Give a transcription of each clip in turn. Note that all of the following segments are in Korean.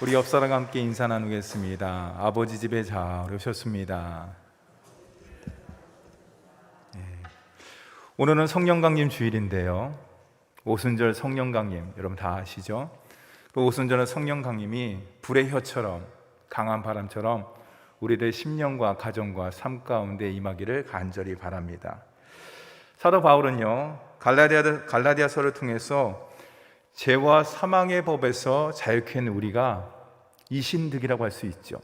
우리 옆 사람과 함께 인사 나누겠습니다. 아버지 집에 잘 오셨습니다. 오늘은 성령강림 주일인데요. 오순절 성령강림 여러분 다 아시죠? 그 오순절은 성령강림이 불의 혀처럼 강한 바람처럼 우리들 심령과 가정과 삶 가운데 임하기를 간절히 바랍니다. 사도 바울은요, 갈라디아서를 통해서 죄와 사망의 법에서 자유케 된 우리가 이신득이라고 할 수 있죠.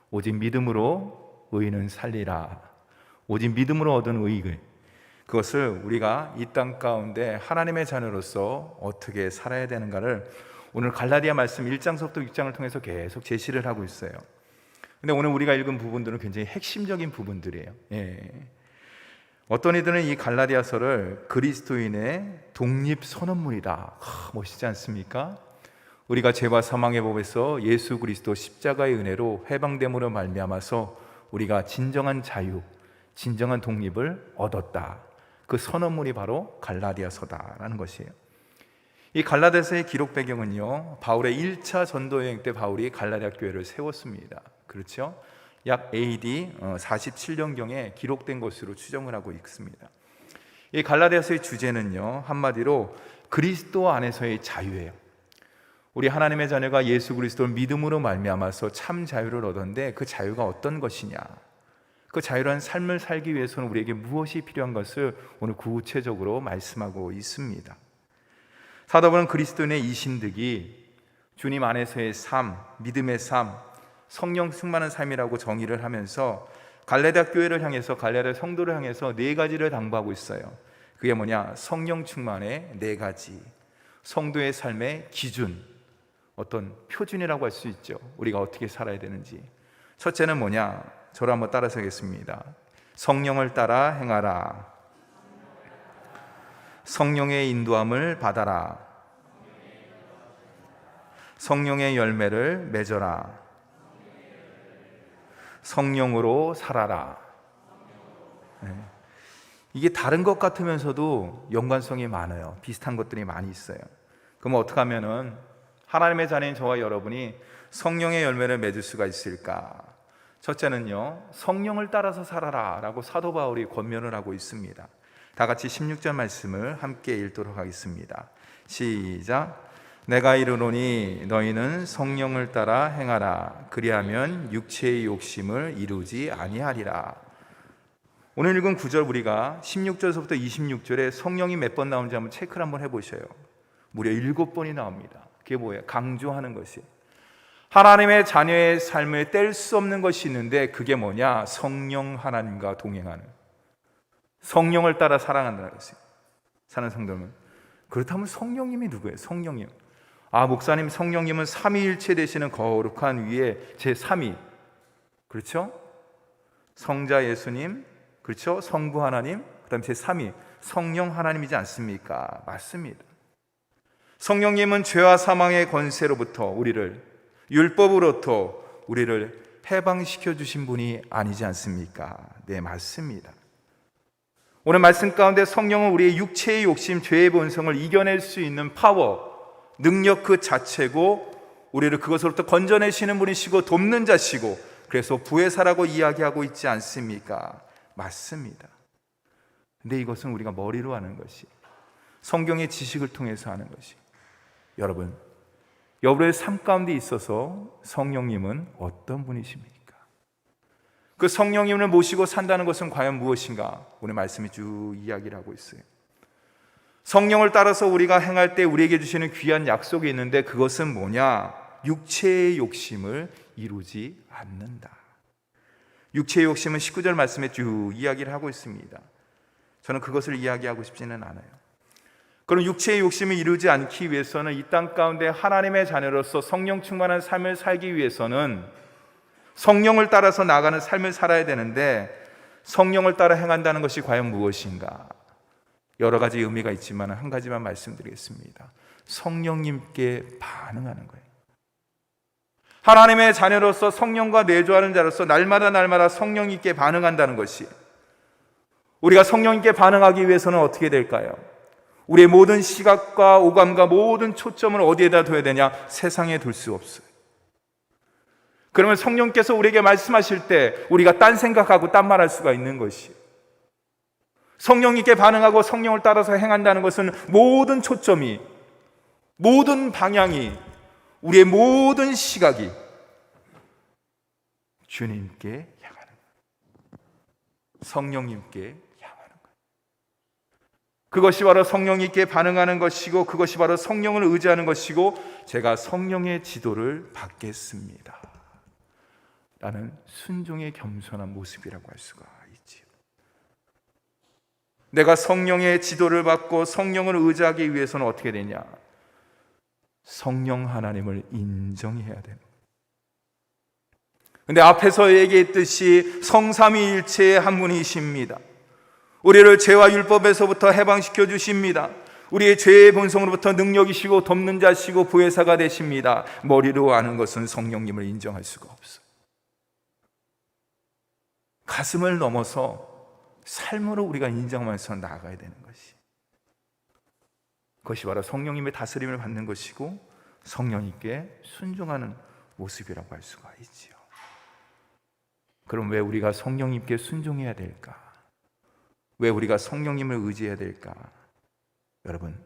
오직 믿음으로 의인은 살리라. 오직 믿음으로 얻은 의익을, 그것을 우리가 이 땅 가운데 하나님의 자녀로서 어떻게 살아야 되는가를 오늘 갈라디아 말씀 1장서부터 6장을 통해서 계속 제시를 하고 있어요. 근데 오늘 우리가 읽은 부분들은 굉장히 핵심적인 부분들이에요. 어떤 이들은 이 갈라디아서를 그리스도인의 독립 선언문이다, 멋있지 않습니까? 우리가 죄와 사망의 법에서 예수 그리스도 십자가의 은혜로 해방됨으로 말미암아서 우리가 진정한 자유, 진정한 독립을 얻었다. 그 선언문이 바로 갈라디아서다라는 것이에요. 이 갈라디아서의 기록 배경은요, 바울의 1차 전도 여행 때 바울이 갈라디아 교회를 세웠습니다. 그렇죠? 약 AD 47년경에 기록된 것으로 추정을 하고 있습니다. 이 갈라디아서의 주제는요, 한마디로 그리스도 안에서의 자유예요. 우리 하나님의 자녀가 예수 그리스도를 믿음으로 말미암아서 참 자유를 얻었는데 그 자유가 어떤 것이냐, 그 자유로운 삶을 살기 위해서는 우리에게 무엇이 필요한 것을 오늘 구체적으로 말씀하고 있습니다. 사도 바울은 그리스도인의 이신득이 주님 안에서의 삶, 믿음의 삶, 성령 충만한 삶이라고 정의를 하면서 갈라디아 교회를 향해서, 갈라디아 성도를 향해서 네 가지를 당부하고 있어요. 그게 뭐냐? 성령 충만의 네 가지, 성도의 삶의 기준, 어떤 표준이라고 할 수 있죠. 우리가 어떻게 살아야 되는지. 첫째는 뭐냐? 저를 한번 따라서 하겠습니다. 성령을 따라 행하라. 성령의 인도함을 받아라. 성령의 열매를 맺어라. 성령으로 살아라. 이게 다른 것 같으면서도 연관성이 많아요. 비슷한 것들이 많이 있어요. 그럼 어떻게 하면은 하나님의 자녀인 저와 여러분이 성령의 열매를 맺을 수가 있을까? 첫째는요, 성령을 따라서 살아라 라고 사도 바울이 권면을 하고 있습니다. 다 같이 16절 말씀을 함께 읽도록 하겠습니다. 시작. 내가 이르노니 너희는 성령을 따라 행하라. 그리하면 육체의 욕심을 이루지 아니하리라. 오늘 읽은 구절, 우리가 16절에서부터 26절에 성령이 몇 번 나오는지 한번 체크를 한번 해보셔요. 무려 7번이 나옵니다. 그게 뭐예요? 강조하는 것이, 하나님의 자녀의 삶을 뗄 수 없는 것이 있는데 그게 뭐냐? 성령 하나님과 동행하는, 성령을 따라 살아간다는 것이에요. 사는 성도는. 그렇다면 성령님이 누구예요? 성령님. 목사님, 성령님은 삼위일체 되시는 거룩한 위에 제3위, 그렇죠? 성자 예수님, 그렇죠? 성부 하나님, 그 다음 제3위 성령 하나님이지 않습니까? 맞습니다. 성령님은 죄와 사망의 권세로부터 우리를, 율법으로부터 우리를 해방시켜 주신 분이 아니지 않습니까? 네, 맞습니다. 오늘 말씀 가운데 성령은 우리의 육체의 욕심, 죄의 본성을 이겨낼 수 있는 파워, 능력 그 자체고, 우리를 그것으로부터 건져내시는 분이시고 돕는 자시고, 그래서 부회사라고 이야기하고 있지 않습니까? 맞습니다. 근데 이것은 우리가 머리로 하는 것이, 성경의 지식을 통해서 하는 것이, 여러분의 삶 가운데 있어서 성령님은 어떤 분이십니까? 그 성령님을 모시고 산다는 것은 과연 무엇인가? 오늘 말씀이 쭉 이야기를 하고 있어요. 성령을 따라서 우리가 행할 때 우리에게 주시는 귀한 약속이 있는데 그것은 뭐냐? 육체의 욕심을 이루지 않는다. 육체의 욕심은 19절 말씀에 쭉 이야기를 하고 있습니다. 저는 그것을 이야기하고 싶지는 않아요. 그럼 육체의 욕심을 이루지 않기 위해서는, 이 땅 가운데 하나님의 자녀로서 성령 충만한 삶을 살기 위해서는 성령을 따라서 나아가는 삶을 살아야 되는데, 성령을 따라 행한다는 것이 과연 무엇인가? 여러 가지 의미가 있지만 한 가지만 말씀드리겠습니다. 성령님께 반응하는 거예요. 하나님의 자녀로서 성령과 내조하는 자로서 날마다 성령님께 반응한다는 것이, 우리가 성령님께 반응하기 위해서는 어떻게 될까요? 우리의 모든 시각과 오감과 모든 초점을 어디에다 둬야 되냐? 세상에 둘 수 없어요. 그러면 성령께서 우리에게 말씀하실 때 우리가 딴 생각하고 딴 말할 수가 있는 것이에요. 성령님께 반응하고 성령을 따라서 행한다는 것은 모든 초점이, 모든 방향이, 우리의 모든 시각이 주님께 향하는 거예요. 성령님께 향하는 거예요. 그것이 바로 성령님께 반응하는 것이고, 그것이 바로 성령을 의지하는 것이고, 제가 성령의 지도를 받겠습니다 라는 순종의 겸손한 모습이라고 할 수가 있지요. 내가 성령의 지도를 받고 성령을 의지하기 위해서는 어떻게 되냐? 성령 하나님을 인정해야 되는. 근데 앞에서 얘기했듯이 성삼위일체의 한 분이십니다. 우리를 죄와 율법에서부터 해방시켜 주십니다. 우리의 죄의 본성으로부터 능력이시고 돕는 자시고 보혜사가 되십니다. 머리로 아는 것은 성령님을 인정할 수가 없어요. 가슴을 넘어서 삶으로 우리가 인정하면서 나아가야 되는 것이, 그것이 바로 성령님의 다스림을 받는 것이고 성령님께 순종하는 모습이라고 할 수가 있지요. 그럼 왜 우리가 성령님께 순종해야 될까? 왜 우리가 성령님을 의지해야 될까? 여러분,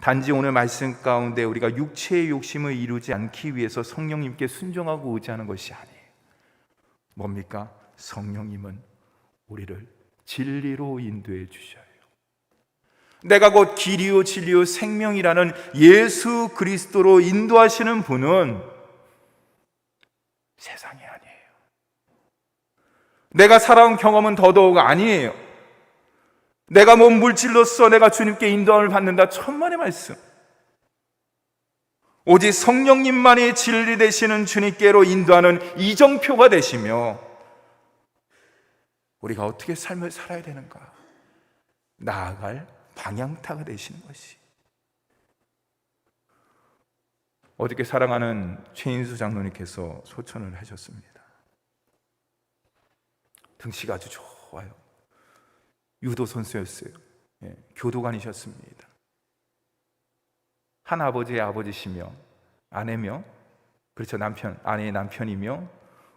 단지 오늘 말씀 가운데 우리가 육체의 욕심을 이루지 않기 위해서 성령님께 순종하고 의지하는 것이 아니에요. 뭡니까? 성령님은 우리를 진리로 인도해 주셔요. 내가 곧 길이요 진리요 생명이라는 예수 그리스도로 인도하시는 분은 세상이 아니에요. 내가 살아온 경험은 더더욱 아니에요. 내가 뭔 물질로서 내가 주님께 인도함을 받는다, 천만의 말씀. 오직 성령님만이 진리 되시는 주님께로 인도하는 이정표가 되시며, 우리가 어떻게 삶을 살아야 되는가, 나아갈 방향타가 되시는 것이. 어저께 사랑하는 최인수 장로님께서 소천을 하셨습니다. 등치가 아주 좋아요. 유도 선수였어요. 교도관이셨습니다. 한 아버지의 아버지시며 아내며, 그렇죠, 아내의 남편이며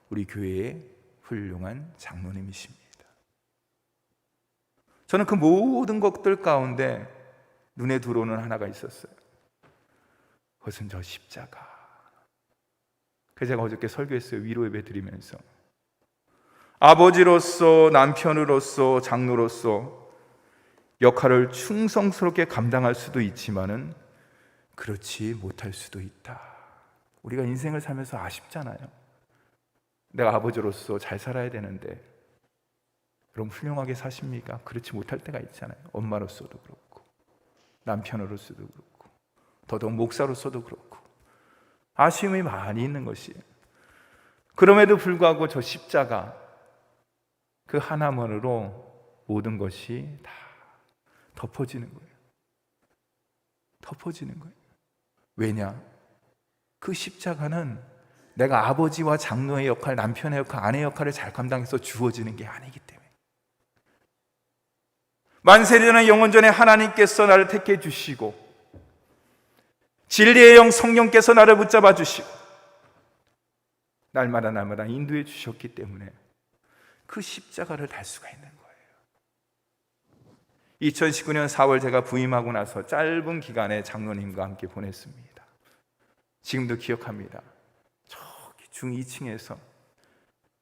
우리 교회의 훌륭한 장로님이십니다. 저는 그 모든 것들 가운데 눈에 들어오는 하나가 있었어요. 그것은 저 십자가. 그래서 제가 어저께 설교했어요. 위로 예배 드리면서 아버지로서, 남편으로서, 장로로서 역할을 충성스럽게 감당할 수도 있지만은 그렇지 못할 수도 있다. 우리가 인생을 살면서 아쉽잖아요. 내가 아버지로서 잘 살아야 되는데 그럼 훌륭하게 사십니까? 그렇지 못할 때가 있잖아요. 엄마로서도 그렇고, 남편으로서도 그렇고, 더더욱 목사로서도 그렇고, 아쉬움이 많이 있는 것이에요. 그럼에도 불구하고 저 십자가, 그 하나만으로 모든 것이 다 덮어지는 거예요. 덮어지는 거예요. 왜냐? 그 십자가는 내가 아버지와 장로의 역할, 남편의 역할, 아내의 역할을 잘 감당해서 주어지는 게 아니기 때문에. 만세전에 영원전에 하나님께서 나를 택해 주시고 진리의 영 성령께서 나를 붙잡아 주시고 날마다 인도해 주셨기 때문에 그 십자가를 달 수가 있는 거예요. 2019년 4월 제가 부임하고 나서 짧은 기간에 장로님과 함께 보냈습니다. 지금도 기억합니다. 저기 중 2층에서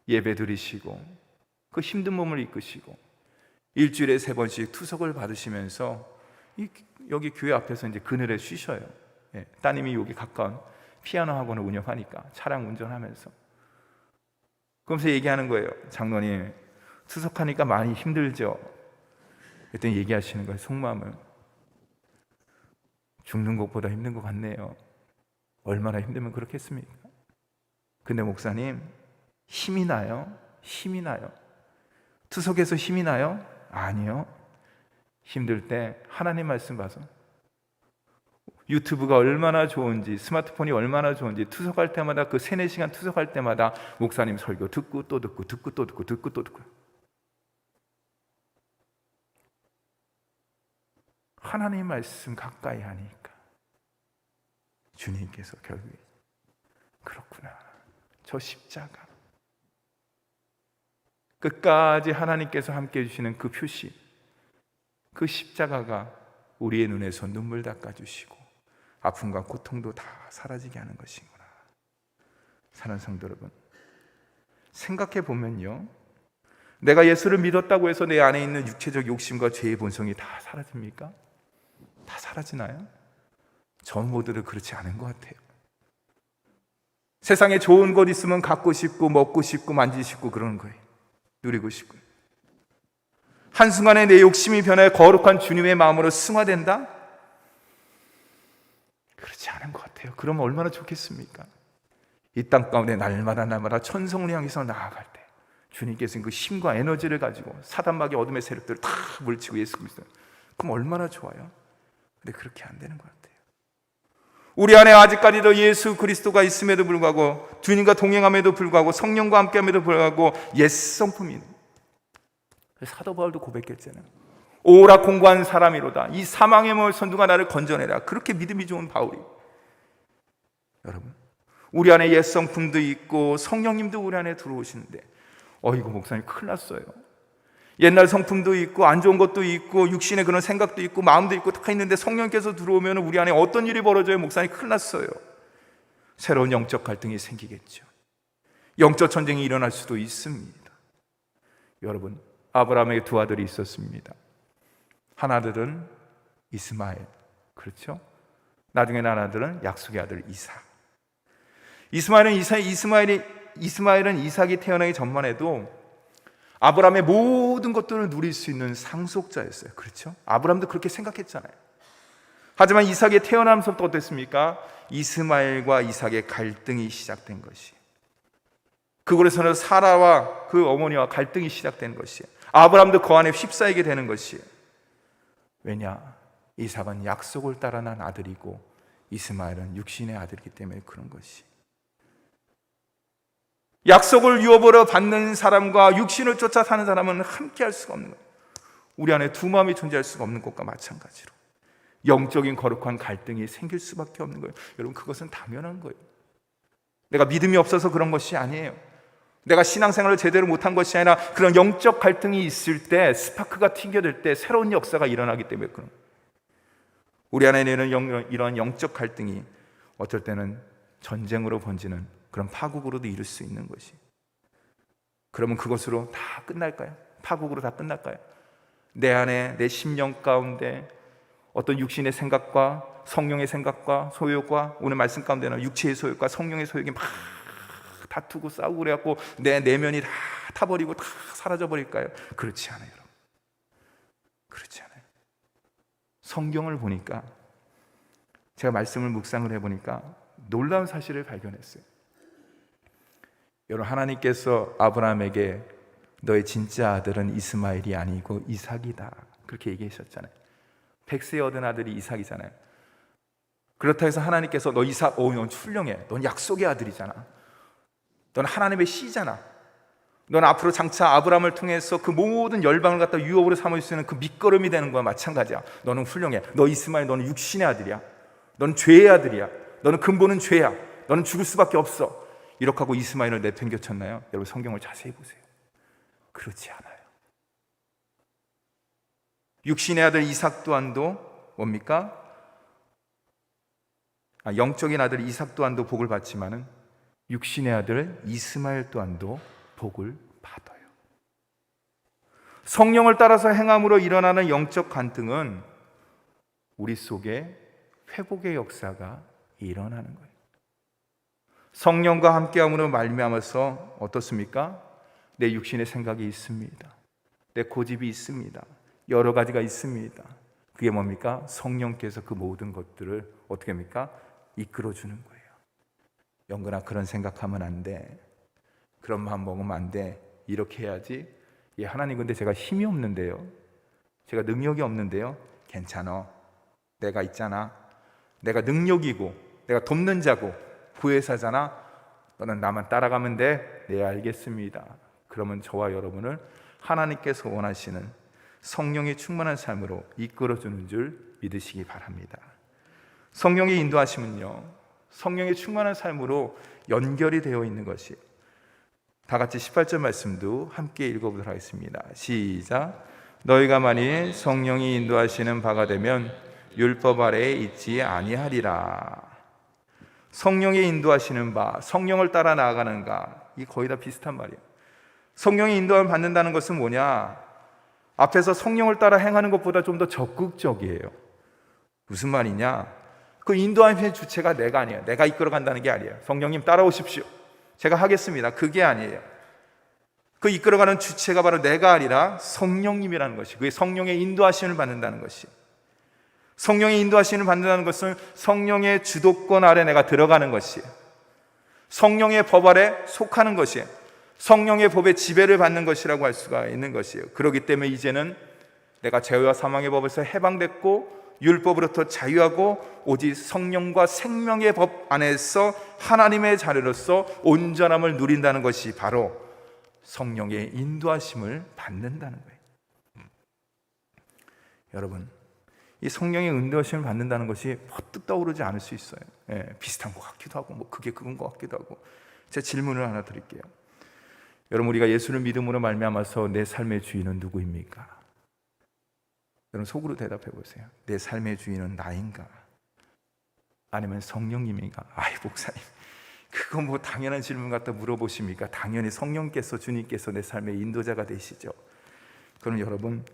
예배 드리시고 그 힘든 몸을 이끄시고 일주일에 3번씩 투석을 받으시면서 여기 교회 앞에서 이제 그늘에 쉬셔요. 따님이 여기 가까운 피아노 학원을 운영하니까 차량 운전하면서. 그러면서 얘기하는 거예요. 장로님, 투석하니까 많이 힘들죠? 그랬더니 얘기하시는 거예요. 속마음을. 죽는 것보다 힘든 것 같네요. 얼마나 힘들면 그렇겠습니까? 근데 목사님, 힘이 나요? 힘이 나요. 투석에서 힘이 나요? 아니요. 힘들 때 하나님 말씀 봐서, 유튜브가 얼마나 좋은지, 스마트폰이 얼마나 좋은지, 투석할 때마다 그 3-4시간 투석할 때마다 목사님 설교 듣고 또 듣고 듣고 또 듣고 듣고 또 듣고. 하나님 말씀 가까이 하니까 주님께서 결국에 그렇구나, 저 십자가, 끝까지 하나님께서 함께 해주시는 그 표시, 그 십자가가 우리의 눈에서 눈물 닦아주시고 아픔과 고통도 다 사라지게 하는 것이구나. 사랑하는 성도 여러분, 생각해 보면요, 내가 예수를 믿었다고 해서 내 안에 있는 육체적 욕심과 죄의 본성이 다 사라집니까? 다 사라지나요? 전 모두를 그렇지 않은 것 같아요. 세상에 좋은 것 있으면 갖고 싶고 먹고 싶고 만지고 싶고 그러는 거예요. 누리고 싶고. 한순간에 내 욕심이 변해 거룩한 주님의 마음으로 승화된다? 그렇지 않은 것 같아요. 그러면 얼마나 좋겠습니까? 이 땅 가운데 날마다 천성을 향해서 나아갈 때 주님께서는 그 힘과 에너지를 가지고 사단마귀 어둠의 세력들을 다 물리치고 예수 그리스도, 그럼 얼마나 좋아요? 근데 그렇게 안 되는 것 같아요. 우리 안에 아직까지도 예수 그리스도가 있음에도 불구하고, 주님과 동행함에도 불구하고, 성령과 함께함에도 불구하고 옛 성품이, 사도 바울도 고백했잖아요. 오라 공고한 사람이로다. 이 사망의 몸을 선두가 나를 건져내라. 그렇게 믿음이 좋은 바울이. 여러분, 우리 안에 옛 성품도 있고 성령님도 우리 안에 들어오시는데, 이거 목사님 큰일 났어요. 옛날 성품도 있고 안 좋은 것도 있고 육신의 그런 생각도 있고 마음도 있고 다 있는데 성령께서 들어오면 우리 안에 어떤 일이 벌어져요? 목사님 큰일 났어요. 새로운 영적 갈등이 생기겠죠. 영적 전쟁이 일어날 수도 있습니다. 여러분, 아브라함에게 두 아들이 있었습니다. 한 아들은 이스마엘, 그렇죠? 나중에 난 아들은 약속의 아들 이삭. 이스마엘은 이삭이 태어나기 전만 해도 아브라함의 모든 것들을 누릴 수 있는 상속자였어요. 그렇죠? 아브라함도 그렇게 생각했잖아요. 하지만 이삭이 태어나면서부터 어땠습니까? 이스마엘과 이삭의 갈등이 시작된 것이, 그곳에서는 사라와 그 어머니와 갈등이 시작된 것이에요. 아브라함도 그 안에 휩싸이게 되는 것이에요. 왜냐? 이삭은 약속을 따라 난 아들이고 이스마엘은 육신의 아들이기 때문에 그런 것이. 약속을 유업으로 받는 사람과 육신을 쫓아 사는 사람은 함께 할 수가 없는 거예요. 우리 안에 두 마음이 존재할 수가 없는 것과 마찬가지로 영적인 거룩한 갈등이 생길 수밖에 없는 거예요. 여러분, 그것은 당연한 거예요. 내가 믿음이 없어서 그런 것이 아니에요. 내가 신앙생활을 제대로 못한 것이 아니라 그런 영적 갈등이 있을 때, 스파크가 튕겨질 때 새로운 역사가 일어나기 때문에 그런 거예요. 우리 안에 있는 이런 영적 갈등이 어떨 때는 전쟁으로 번지는 그런 파국으로도 이룰 수 있는 것이. 그러면 그것으로 다 끝날까요? 파국으로 다 끝날까요? 내 안에, 내 심령 가운데 어떤 육신의 생각과 성령의 생각과 소욕과, 오늘 말씀 가운데는 육체의 소욕과 성령의 소욕이 막 다투고 싸우고 그래갖고 내 내면이 다 타버리고 다 사라져버릴까요? 그렇지 않아요, 여러분. 그렇지 않아요. 성경을 보니까, 제가 말씀을 묵상을 해보니까 놀라운 사실을 발견했어요. 여러분, 하나님께서 아브라함에게 너의 진짜 아들은 이스마엘이 아니고 이삭이다, 그렇게 얘기하셨잖아요. 백세 얻은 아들이 이삭이잖아요. 그렇다 해서 하나님께서 너 이삭, 넌 훌륭해, 넌 약속의 아들이잖아, 넌 하나님의 씨잖아, 넌 앞으로 장차 아브라함을 통해서 그 모든 열방을 갖다 유업으로 삼을 수 있는 그 밑거름이 되는 거야. 마찬가지야. 너는 훌륭해. 너 이스마엘, 너는 육신의 아들이야. 너는 죄의 아들이야. 너는 근본은 죄야. 너는 죽을 수밖에 없어. 이렇게 하고 이스마엘을 내팽겨쳤나요? 여러분, 성경을 자세히 보세요. 그렇지 않아요. 육신의 아들 이삭 또한도 뭡니까? 영적인 아들 이삭 또한도 복을 받지만은 육신의 아들 이스마엘 또한도 복을 받아요. 성령을 따라서 행함으로 일어나는 영적 갈등은 우리 속에 회복의 역사가 일어나는 거예요. 성령과 함께함으로 말미암아서 어떻습니까? 내 육신의 생각이 있습니다. 내 고집이 있습니다. 여러 가지가 있습니다. 그게 뭡니까? 성령께서 그 모든 것들을 어떻게 합니까? 이끌어주는 거예요. 영근아, 그런 생각하면 안 돼. 그런 마음 먹으면 안 돼. 이렇게 해야지. 예, 하나님, 근데 제가 힘이 없는데요, 제가 능력이 없는데요. 괜찮아, 내가 있잖아. 내가 능력이고 내가 돕는 자고 구회사잖아. 너는 나만 따라가면 돼. 네, 알겠습니다. 그러면 저와 여러분을 하나님께서 원하시는 성령이 충만한 삶으로 이끌어주는 줄 믿으시기 바랍니다. 성령의 인도하심은요, 성령의 충만한 삶으로 연결이 되어 있는 것이, 다 같이 18절 말씀도 함께 읽어보도록 하겠습니다. 시작. 너희가 만일 성령이 인도하시는 바가 되면 율법 아래에 있지 아니하리라. 성령이 인도하시는 바, 성령을 따라 나아가는가, 이 거의 다 비슷한 말이에요. 성령의 인도함을 받는다는 것은 뭐냐? 앞에서 성령을 따라 행하는 것보다 좀 더 적극적이에요. 무슨 말이냐? 그 인도함의 주체가 내가 아니에요. 내가 이끌어 간다는 게 아니에요. 성령님 따라오십시오, 제가 하겠습니다, 그게 아니에요. 그 이끌어가는 주체가 바로 내가 아니라 성령님이라는 것이, 그게 성령의 인도하심을 받는다는 것이, 성령의 인도하심을 받는다는 것은 성령의 주도권 아래 내가 들어가는 것이에요. 성령의 법 아래 속하는 것이에요. 성령의 법의 지배를 받는 것이라고 할 수가 있는 것이에요. 그렇기 때문에 이제는 내가 죄와 사망의 법에서 해방됐고 율법으로부터 자유하고 오직 성령과 생명의 법 안에서 하나님의 자녀로서 온전함을 누린다는 것이 바로 성령의 인도하심을 받는다는 거예요. 여러분, 이 성령의 인도하심을 받는다는 것이 퍼뜩 떠오르지 않을 수 있어요. 비슷한 것 같기도 하고 뭐 그게 그건 것 같기도 하고. 제 질문을 하나 드릴게요. 여러분, 우리가 예수를 믿음으로 말미암아서 내 삶의 주인은 누구입니까? 여러분, 속으로 대답해 보세요. 내 삶의 주인은 나인가? 아니면 성령님인가? 아이, 목사님, 그거 뭐 당연한 질문 갖다 물어보십니까? 당연히 성령께서, 주님께서 내 삶의 인도자가 되시죠. 그럼 여러분,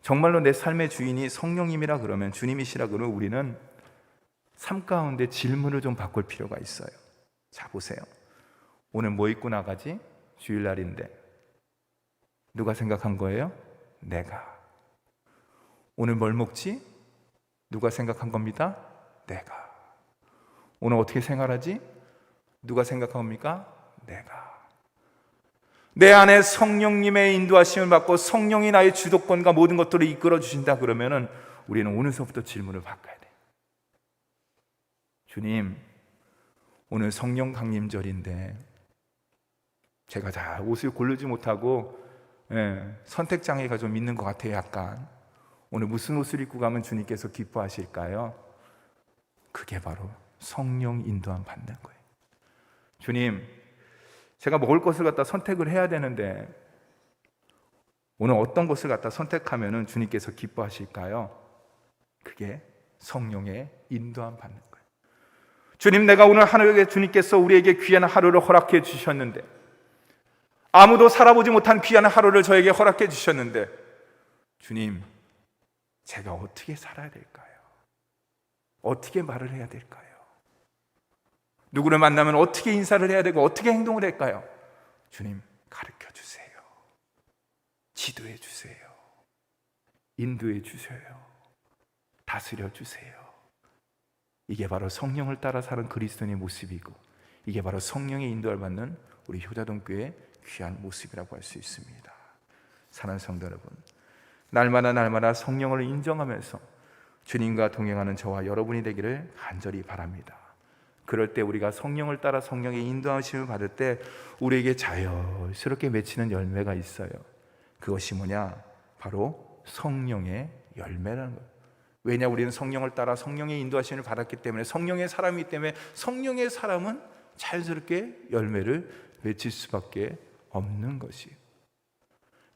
정말로 내 삶의 주인이 성령님이라 그러면, 주님이시라 그러면 우리는 삶 가운데 질문을 좀 바꿀 필요가 있어요. 자, 보세요. 오늘 뭐 입고 나가지? 주일날인데. 누가 생각한 거예요? 내가. 오늘 뭘 먹지? 누가 생각한 겁니다? 내가. 오늘 어떻게 생활하지? 누가 생각한 겁니까? 내가. 내 안에 성령님의 인도하심을 받고 성령이 나의 주도권과 모든 것들을 이끌어 주신다 그러면은 우리는 오늘서부터 질문을 바꿔야 돼. 주님, 오늘 성령 강림절인데 제가 다 옷을 고르지 못하고 선택장애가 좀 있는 것 같아요. 약간 오늘 무슨 옷을 입고 가면 주님께서 기뻐하실까요? 그게 바로 성령 인도함 받는 거예요. 주님, 제가 먹을 것을 갖다 선택을 해야 되는데 오늘 어떤 것을 갖다 선택하면 주님께서 기뻐하실까요? 그게 성령의 인도함 받는 거예요. 주님, 내가 오늘 하루에 주님께서 우리에게 귀한 하루를 허락해 주셨는데, 아무도 살아보지 못한 귀한 하루를 저에게 허락해 주셨는데, 주님, 제가 어떻게 살아야 될까요? 어떻게 말을 해야 될까요? 누구를 만나면 어떻게 인사를 해야 되고 어떻게 행동을 할까요? 주님, 가르쳐 주세요. 지도해 주세요. 인도해 주세요. 다스려 주세요. 이게 바로 성령을 따라 사는 그리스도인의 모습이고, 이게 바로 성령의 인도를 받는 우리 효자동교회의 귀한 모습이라고 할 수 있습니다. 사랑하는 성도 여러분, 날마다 성령을 인정하면서 주님과 동행하는 저와 여러분이 되기를 간절히 바랍니다. 그럴 때 우리가 성령을 따라 성령의 인도하심을 받을 때 우리에게 자연스럽게 맺히는 열매가 있어요. 그것이 뭐냐? 바로 성령의 열매라는 거예요. 왜냐? 우리는 성령을 따라 성령의 인도하심을 받았기 때문에, 성령의 사람이기 때문에 성령의 사람은 자연스럽게 열매를 맺힐 수밖에 없는 것이에요.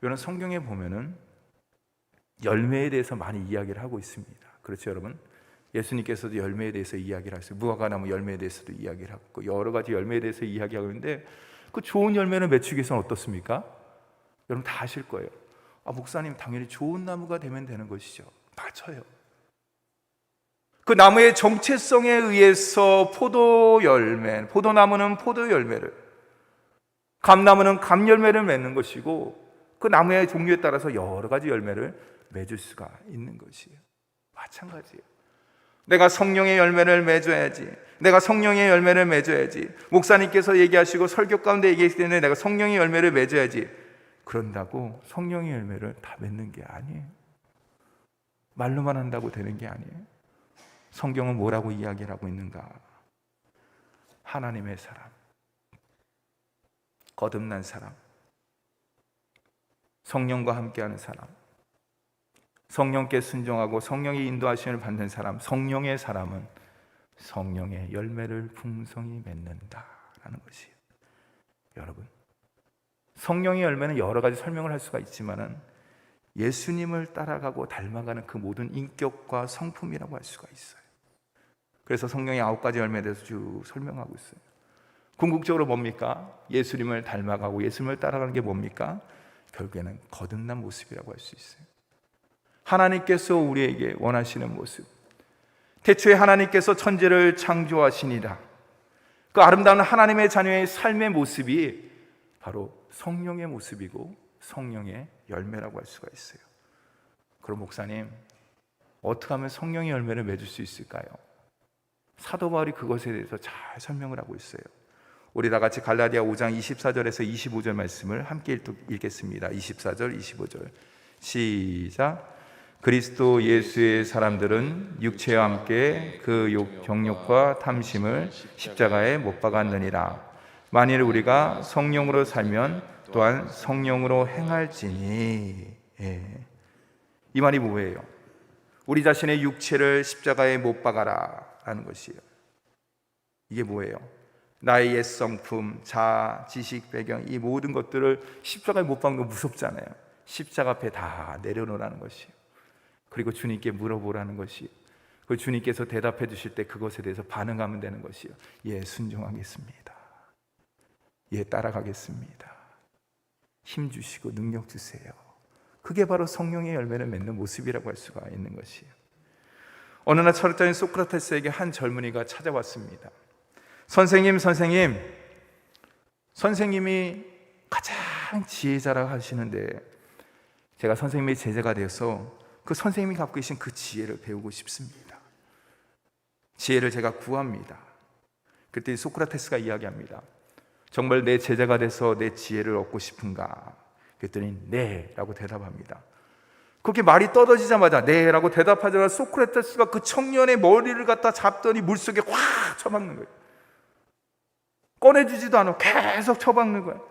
여러분, 성경에 보면은 열매에 대해서 많이 이야기를 하고 있습니다. 그렇죠, 여러분? 예수님께서도 열매에 대해서 이야기를 하셨어요. 무화과나무 열매에 대해서도 이야기를 하고 여러 가지 열매에 대해서 이야기하고 있는데, 그 좋은 열매를 맺추기 위해서는 어떻습니까? 여러분 다 아실 거예요. 목사님, 당연히 좋은 나무가 되면 되는 것이죠. 맞아요. 그 나무의 정체성에 의해서 포도나무는 포도 열매를, 감나무는 감 열매를 맺는 것이고, 그 나무의 종류에 따라서 여러 가지 열매를 맺을 수가 있는 것이에요. 마찬가지예요. 내가 성령의 열매를 맺어야지. 내가 성령의 열매를 맺어야지. 목사님께서 얘기하시고 설교 가운데 얘기했을 때는 내가 성령의 열매를 맺어야지. 그런다고 성령의 열매를 다 맺는 게 아니에요. 말로만 한다고 되는 게 아니에요. 성경은 뭐라고 이야기를 하고 있는가? 하나님의 사람, 거듭난 사람, 성령과 함께하는 사람, 성령께 순종하고 성령의 인도하심을 받는 사람, 성령의 사람은 성령의 열매를 풍성히 맺는다라는 것이에요. 여러분, 성령의 열매는 여러 가지 설명을 할 수가 있지만은 예수님을 따라가고 닮아가는 그 모든 인격과 성품이라고 할 수가 있어요. 그래서 성령의 9가지 열매에 대해서 쭉 설명하고 있어요. 궁극적으로 뭡니까? 예수님을 닮아가고 예수님을 따라가는 게 뭡니까? 결국에는 거듭난 모습이라고 할 수 있어요. 하나님께서 우리에게 원하시는 모습, 태초에 하나님께서 천지를 창조하시니라, 그 아름다운 하나님의 자녀의 삶의 모습이 바로 성령의 모습이고 성령의 열매라고 할 수가 있어요. 그럼 목사님, 어떻게 하면 성령의 열매를 맺을 수 있을까요? 사도 바울이 그것에 대해서 잘 설명을 하고 있어요. 우리 다 같이 갈라디아 5장 24절에서 25절 말씀을 함께 읽겠습니다. 24절, 25절 시작. 그리스도 예수의 사람들은 육체와 함께 그 정욕과 탐심을 십자가에 못 박았느니라. 만일 우리가 성령으로 살면 또한 성령으로 행할지니. 이 말이 뭐예요? 우리 자신의 육체를 십자가에 못 박아라 라는 것이에요. 이게 뭐예요? 나의 옛 성품, 자아, 지식, 배경, 이 모든 것들을 십자가에 못 박는 거 무섭잖아요. 십자가 앞에 다 내려놓으라는 것이에요. 그리고 주님께 물어보라는 것이에요. 그 주님께서 대답해 주실 때 그것에 대해서 반응하면 되는 것이에요. 예, 순종하겠습니다. 예, 따라가겠습니다. 힘 주시고 능력 주세요. 그게 바로 성령의 열매를 맺는 모습이라고 할 수가 있는 것이에요. 어느 날 철학자인 소크라테스에게 한 젊은이가 찾아왔습니다. 선생님이 가장 지혜자라고 하시는데 제가 선생님의 제자가 되어서 그 선생님이 갖고 계신 그 지혜를 배우고 싶습니다. 지혜를 제가 구합니다. 그때 소크라테스가 이야기합니다. 정말 내 제자가 돼서 내 지혜를 얻고 싶은가? 그랬더니 네 라고 대답합니다. 그렇게 말이 떨어지자마자 네 라고 대답하자마자 소크라테스가 그 청년의 머리를 갖다 잡더니 물속에 확 쳐박는 거예요. 꺼내주지도 않아 계속 쳐박는 거예요.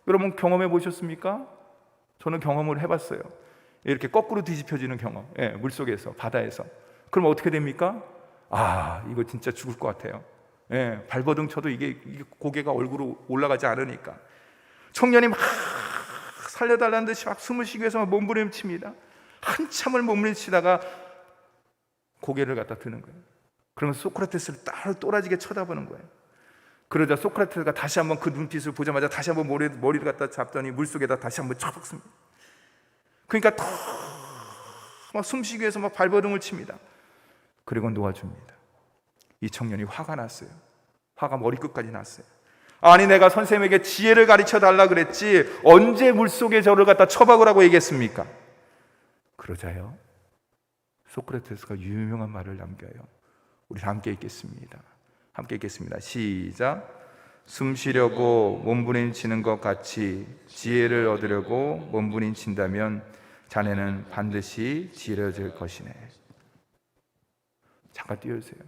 여러분 경험해 보셨습니까? 저는 경험을 해봤어요. 이렇게 거꾸로 뒤집혀지는 경험. 예, 물속에서, 바다에서. 그럼 어떻게 됩니까? 아, 이거 진짜 죽을 것 같아요. 예, 발버둥 쳐도 이게 고개가 얼굴로 올라가지 않으니까. 청년이 막 살려달라는 듯이 막 숨을 쉬기 위해서 막 몸부림칩니다. 한참을 몸부림치다가 고개를 갖다 드는 거예요. 그러면 소크라테스를 또라지게 쳐다보는 거예요. 그러자 소크라테스가 다시 한번 그 눈빛을 보자마자 다시 한번 머리를 갖다 잡더니 물속에다 다시 한번 쳐박습니다. 그러니까 막 숨쉬기 위해서 막 발버둥을 칩니다. 그리고 놓아줍니다. 이 청년이 화가 났어요. 화가 머리끝까지 났어요. 아니 내가 선생님에게 지혜를 가르쳐 달라 그랬지 언제 물속에 저를 갖다 쳐박으라고 얘기했습니까? 그러자요 소크라테스가 유명한 말을 남겨요. 우리 함께 읽겠습니다. 함께 읽겠습니다. 시작. 숨 쉬려고 몸부림치는 것 같이 지혜를 얻으려고 몸부림친다면 자네는 반드시 지혜로워질 것이네. 잠깐 띄워주세요.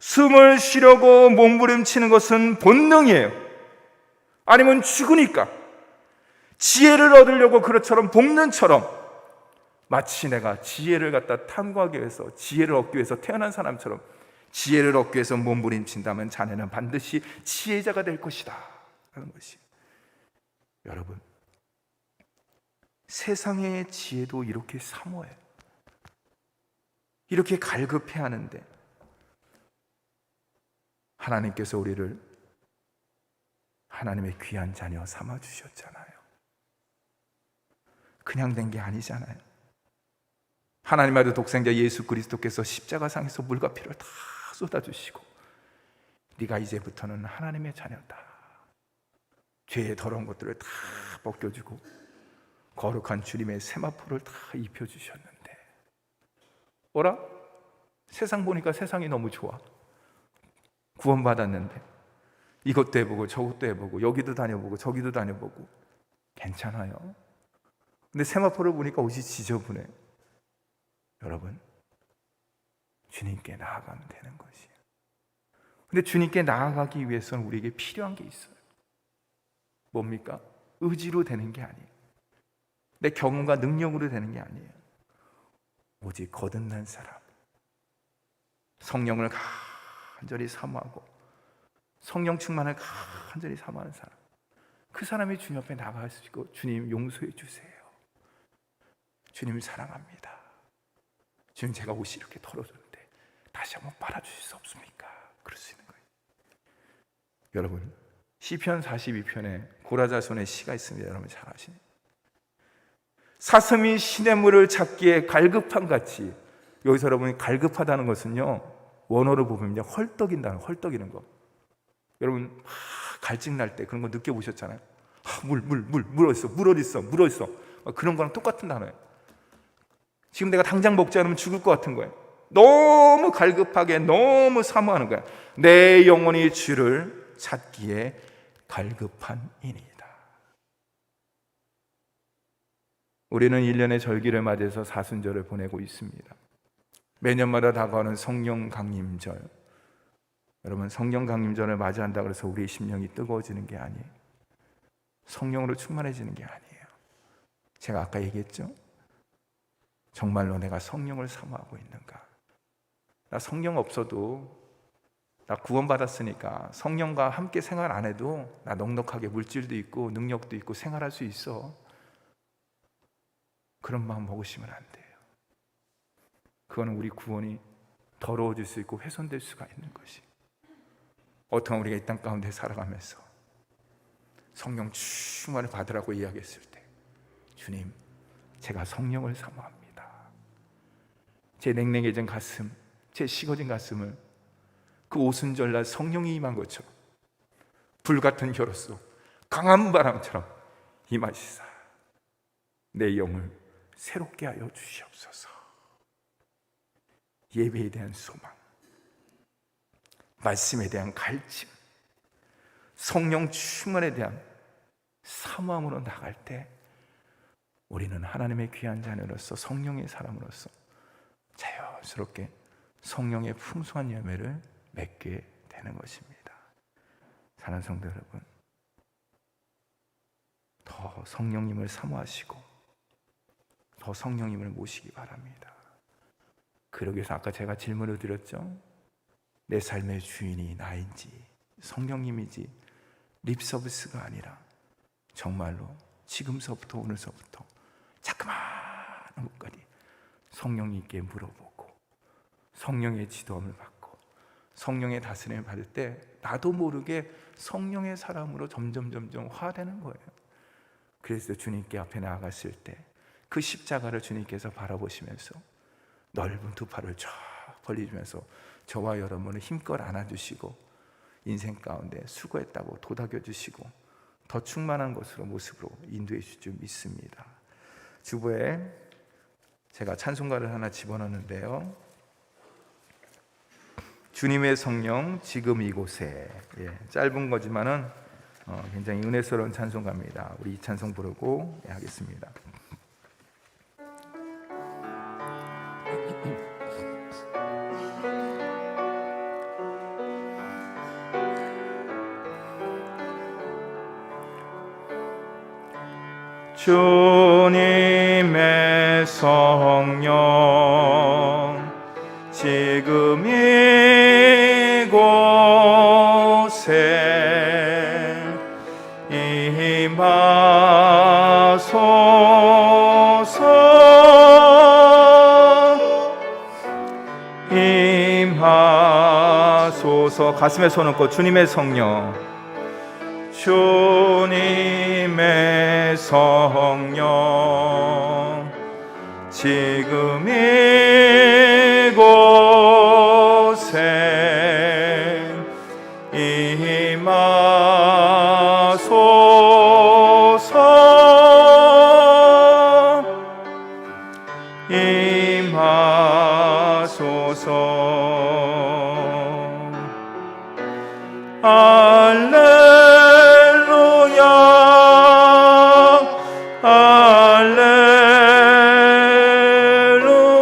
숨을 쉬려고 몸부림치는 것은 본능이에요. 아니면 죽으니까. 지혜를 얻으려고 그것처럼 복는처럼 마치 내가 지혜를 갖다 탐구하기 위해서 지혜를 얻기 위해서 태어난 사람처럼 지혜를 얻기 위해서 몸부림친다면 자네는 반드시 지혜자가 될 것이다 하는 것이. 여러분, 세상의 지혜도 이렇게 사모해요. 이렇게 갈급해 하는데 하나님께서 우리를 하나님의 귀한 자녀 삼아 주셨잖아요. 그냥 된 게 아니잖아요. 하나님 아들 독생자 예수 그리스도께서 십자가상에서 물과 피를 다 쏟아주시고 네가 이제부터는 하나님의 자녀다. 죄의 더러운 것들을 다 벗겨주고 거룩한 주님의 세마포를 다 입혀주셨는데 어라? 세상 보니까 세상이 너무 좋아. 구원받았는데 이것도 해보고 저것도 해보고 여기도 다녀보고 저기도 다녀보고 괜찮아요. 근데 세마포를 보니까 옷이 지저분해. 여러분, 주님께 나아가면 되는 것이에요. 근데 주님께 나아가기 위해서는 우리에게 필요한 게 있어요. 뭡니까? 의지로 되는 게 아니에요. 내 경험과 능력으로 되는 게 아니에요. 오직 거듭난 사람, 성령을 간절히 사모하고 성령 충만을 간절히 사모하는 사람, 그 사람이 주님 앞에 나가시고 주님 용서해 주세요. 주님 사랑합니다. 주님 제가 옷이 이렇게 더러졌는데 다시 한번 빨아주실 수 없습니까? 그럴 수 있는 거예요. 여러분 시편 42편에 고라자손의 시가 있습니다. 여러분 잘 아시네요. 사슴이 시냇물을 찾기에 갈급한 같이, 여기서 여러분이 갈급하다는 것은요 원어로 보면 헐떡인다는, 헐떡이는 거. 여러분 갈증 날 때 그런 거 느껴보셨잖아요. 물 어딨어 그런 거랑 똑같은 단어예요. 지금 내가 당장 먹지 않으면 죽을 것 같은 거예요. 너무 갈급하게 너무 사모하는 거예요. 내 영혼이 주를 찾기에 갈급한 이니이다. 우리는 1년의 절기를 맞이해서 사순절을 보내고 있습니다. 매년마다 다가오는 성령 강림절. 여러분 성령 강림절을 맞이한다고 해서 우리의 심령이 뜨거워지는 게 아니에요. 성령으로 충만해지는 게 아니에요. 제가 아까 얘기했죠? 정말로 내가 성령을 사모하고 있는가? 나 성령 없어도, 나 구원받았으니까 성령과 함께 생활 안 해도 나 넉넉하게 물질도 있고 능력도 있고 생활할 수 있어. 그런 마음 먹으시면 안 돼요. 그거는 우리 구원이 더러워질 수 있고 훼손될 수가 있는 것이. 어떤 우리가 이 땅 가운데 살아가면서 성령 충만을 받으라고 이야기했을 때, 주님 제가 성령을 사모합니다. 제 냉랭해진 가슴, 제 식어진 가슴을 그 오순절날 성령이 임한 것처럼 불같은 혀로서 강한 바람처럼 임하시사 내 영을 새롭게 하여 주시옵소서. 예배에 대한 소망, 말씀에 대한 갈증, 성령 충만에 대한 사모함으로 나갈 때 우리는 하나님의 귀한 자녀로서, 성령의 사람으로서 자연스럽게 성령의 풍성한 열매를 맺게 되는 것입니다. 사랑하는 성도 여러분, 더 성령님을 사모하시고 더 성령님을 모시기 바랍니다. 그러기 위해서 아까 제가 질문을 드렸죠. 내 삶의 주인이 나인지 성령님이지 립서비스가 아니라 정말로 지금서부터 오늘서부터 자그마한 것까지 성령님께 물어보고 성령의 지도함을 받고 성령의 다스림을 받을 때 나도 모르게 성령의 사람으로 점점 화되는 거예요. 그래서 주님께 앞에 나아갔을 때 그 십자가를 주님께서 바라보시면서 넓은 두 팔을 쫙 벌리시면서 저와 여러분을 힘껏 안아주시고 인생 가운데 수고했다고 도닥여주시고 더 충만한 것으로 모습으로 인도해 주실 줄 믿습니다. 주보에 제가 찬송가를 하나 집어넣었는데요. 주님의 성령 지금 이곳에. 짧은 거지만은 굉장히 은혜스러운 찬송가입니다. 우리 이 찬송 부르고 하겠습니다. 주님의 성령 지금 이곳에 임하소서. 가슴에 손 얹고 주님의 성령, 주님의 성령 지금 이곳에 임하소서. 할렐루야 할렐루야 할렐루야 할렐루야.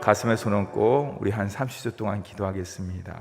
가슴에 손 얹고 우리 한 30초 동안 기도하겠습니다.